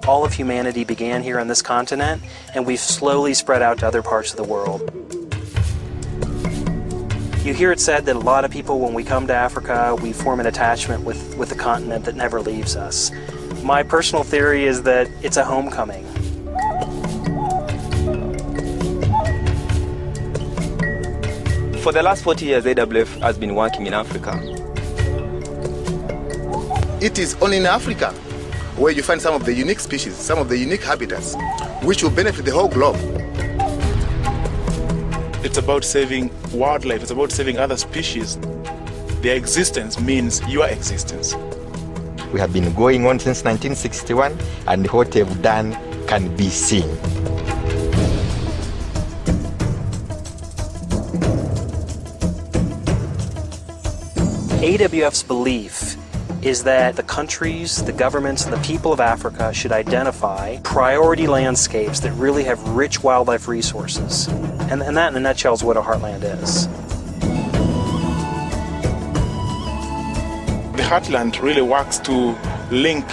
All of humanity began here on this continent, and we've slowly spread out to other parts of the world. You hear it said that a lot of people, when we come to Africa, we form an attachment with the continent that never leaves us. My personal theory is that it's a homecoming. For the last 40 years, AWF has been working in Africa. It is only in Africa where you find some of the unique species, some of the unique habitats, which will benefit the whole globe. It's about saving wildlife, it's about saving other species. Their existence means your existence. We have been going on since 1961, and what they've done can be seen. AWF's belief is that the countries, the governments, and the people of Africa should identify priority landscapes that really have rich wildlife resources. And that, in a nutshell, is what a heartland is. The heartland really works to link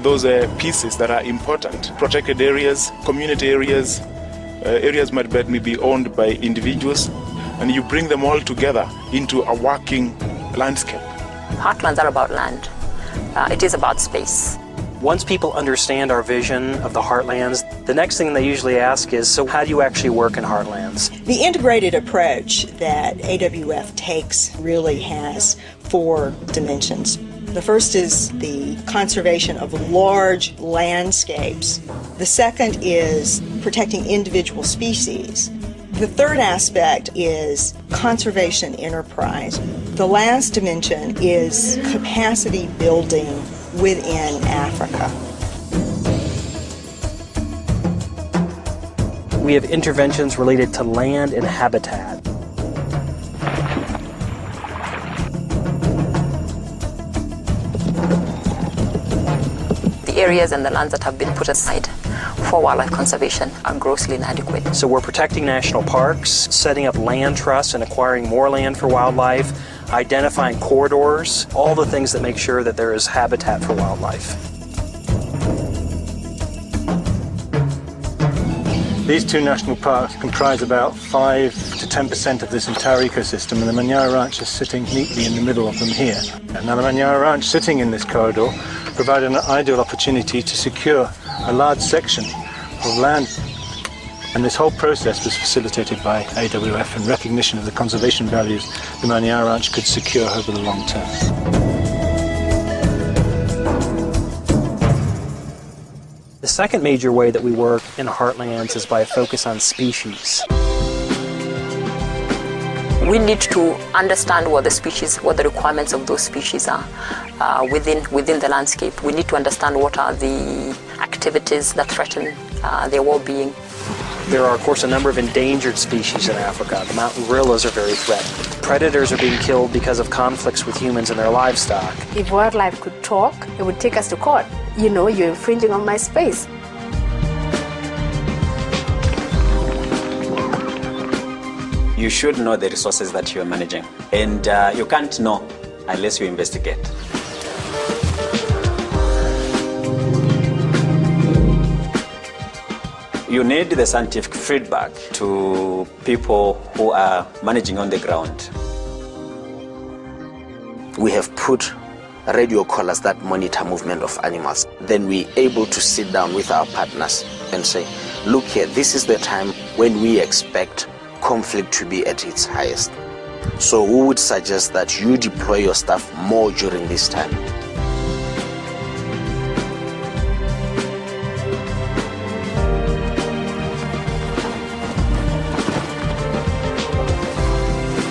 those pieces that are important. Protected areas, community areas, areas might be owned by individuals, and you bring them all together into a working landscape. Heartlands are about land. It is about space. Once people understand our vision of the heartlands, the next thing they usually ask is, so how do you actually work in heartlands? The integrated approach that AWF takes really has 4 dimensions. The first is the conservation of large landscapes. The second is protecting individual species. The third aspect is conservation enterprise. The last dimension is capacity building within Africa. We have interventions related to land and habitat. The areas and the lands that have been put aside for wildlife conservation are grossly inadequate. So we're protecting national parks, setting up land trusts and acquiring more land for wildlife, identifying corridors, all the things that make sure that there is habitat for wildlife. These 2 national parks comprise about 5 to 10% of this entire ecosystem, and the Manyara Ranch is sitting neatly in the middle of them here. Now, the Manyara Ranch sitting in this corridor provided an ideal opportunity to secure a large section of land, and this whole process was facilitated by AWF in recognition of the conservation values the Manyara Ranch could secure over the long term. The second major way that we work in heartlands is by a focus on species. We need to understand what the requirements of those species are within the landscape. We need to understand what are the activities that threaten their well-being. There are, of course, a number of endangered species in Africa. The mountain gorillas are very threatened. Predators are being killed because of conflicts with humans and their livestock. If wildlife could talk, it would take us to court. You know, you're infringing on my space. You should know the resources that you're managing, and you can't know unless you investigate. You need the scientific feedback to people who are managing on the ground. We have put radio collars that monitor movement of animals. Then we're able to sit down with our partners and say, look here, this is the time when we expect conflict to be at its highest. So we would suggest that you deploy your staff more during this time.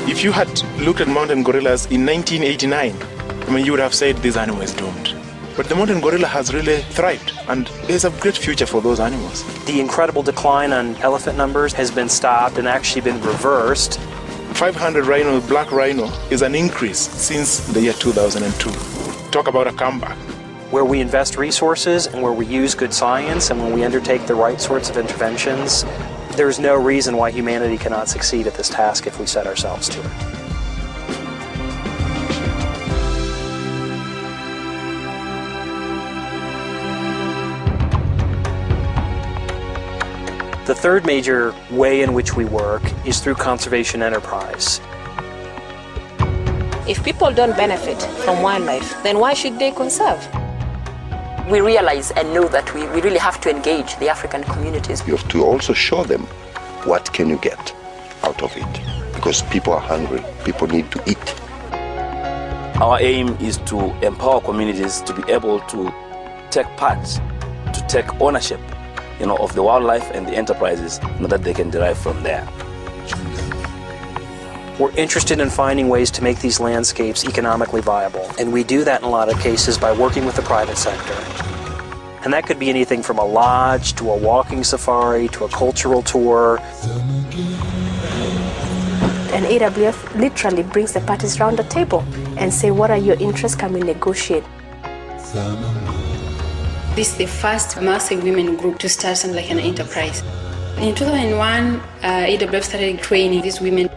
If you had looked at mountain gorillas in 1989, you would have said this animal is doomed. But the mountain gorilla has really thrived, and there's a great future for those animals. The incredible decline on elephant numbers has been stopped and actually been reversed. 500 rhino, black rhino, is an increase since the year 2002. Talk about a comeback. Where we invest resources and where we use good science and when we undertake the right sorts of interventions, there's no reason why humanity cannot succeed at this task if we set ourselves to it. The third major way in which we work is through conservation enterprise. If people don't benefit from wildlife, then why should they conserve? We realize and know that we really have to engage the African communities. You have to also show them what can you get out of it, because people are hungry, people need to eat. Our aim is to empower communities to be able to take part, to take ownership, of the wildlife and the enterprises that they can derive from there. We're interested in finding ways to make these landscapes economically viable, and we do that in a lot of cases by working with the private sector. And that could be anything from a lodge to a walking safari to a cultural tour. And AWF literally brings the parties around the table and say, what are your interests? Can we negotiate? This is the first massive women group to start something like an enterprise. In 2001, AWF started training these women.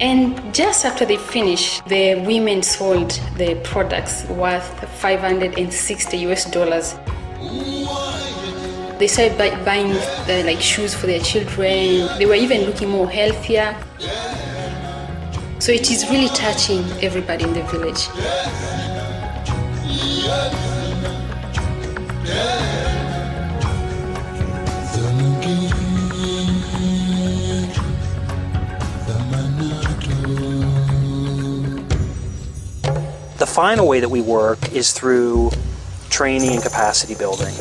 And just after they finished, the women sold the products worth $560. They started buying shoes for their children. They were even looking more healthier. So it is really touching everybody in the village. The final way that we work is through training and capacity building.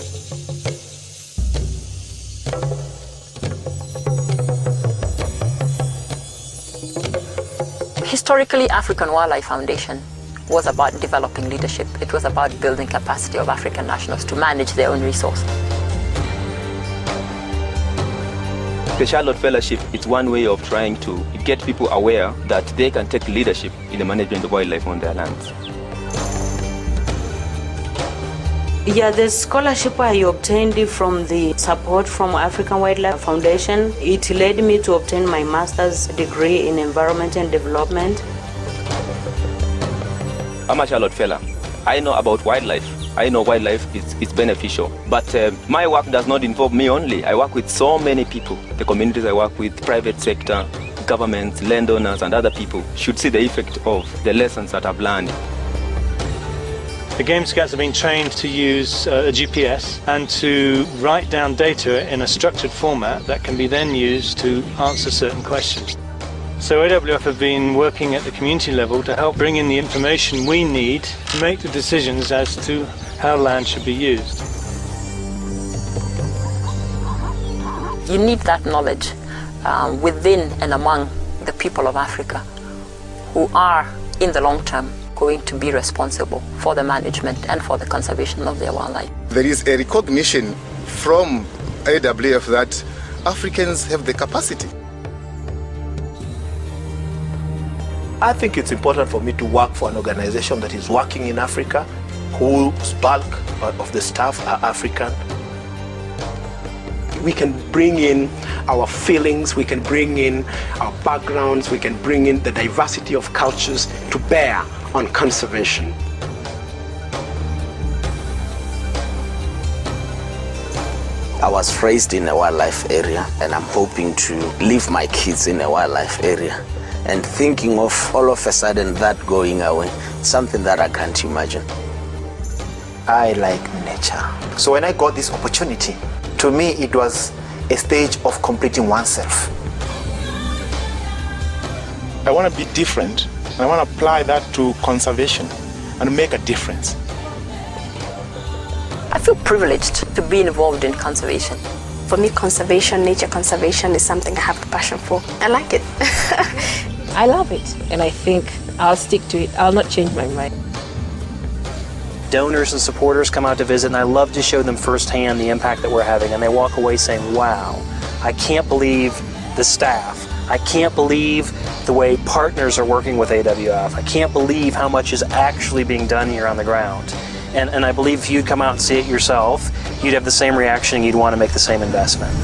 Historically, African Wildlife Foundation was about developing leadership. It was about building capacity of African nationals to manage their own resources. The Charlotte Fellowship is one way of trying to get people aware that they can take leadership in the management of wildlife on their lands. Yeah, the scholarship I obtained from the support from African Wildlife Foundation, it led me to obtain my master's degree in environment and development. I'm a Charlotte Fellow. I know about wildlife. I know wildlife is beneficial, but my work does not involve me only. I work with so many people. The communities I work with, private sector, governments, landowners, and other people should see the effect of the lessons that I've learned. The Game Scouts have been trained to use a GPS and to write down data in a structured format that can be then used to answer certain questions. So AWF have been working at the community level to help bring in the information we need to make the decisions as to how land should be used. You need that knowledge within and among the people of Africa who are, in the long term, going to be responsible for the management and for the conservation of their wildlife. There is a recognition from AWF that Africans have the capacity. I think it's important for me to work for an organization that is working in Africa, whose bulk of the staff are African. We can bring in our feelings, we can bring in our backgrounds, we can bring in the diversity of cultures to bear on conservation. I was raised in a wildlife area, and I'm hoping to leave my kids in a wildlife area. And thinking of all of a sudden that going away, something that I can't imagine. I like nature. So when I got this opportunity, to me it was a stage of completing oneself. I want to be different. I want to apply that to conservation and make a difference. I feel privileged to be involved in conservation. For me, conservation, nature conservation is something I have a passion for. I like it. I love it, and I think I'll stick to it. I'll not change my mind. Donors and supporters come out to visit, and I love to show them firsthand the impact that we're having, and they walk away saying, wow, I can't believe the staff. I can't believe the way partners are working with AWF. I can't believe how much is actually being done here on the ground. And I believe if you'd come out and see it yourself, you'd have the same reaction and you'd want to make the same investment.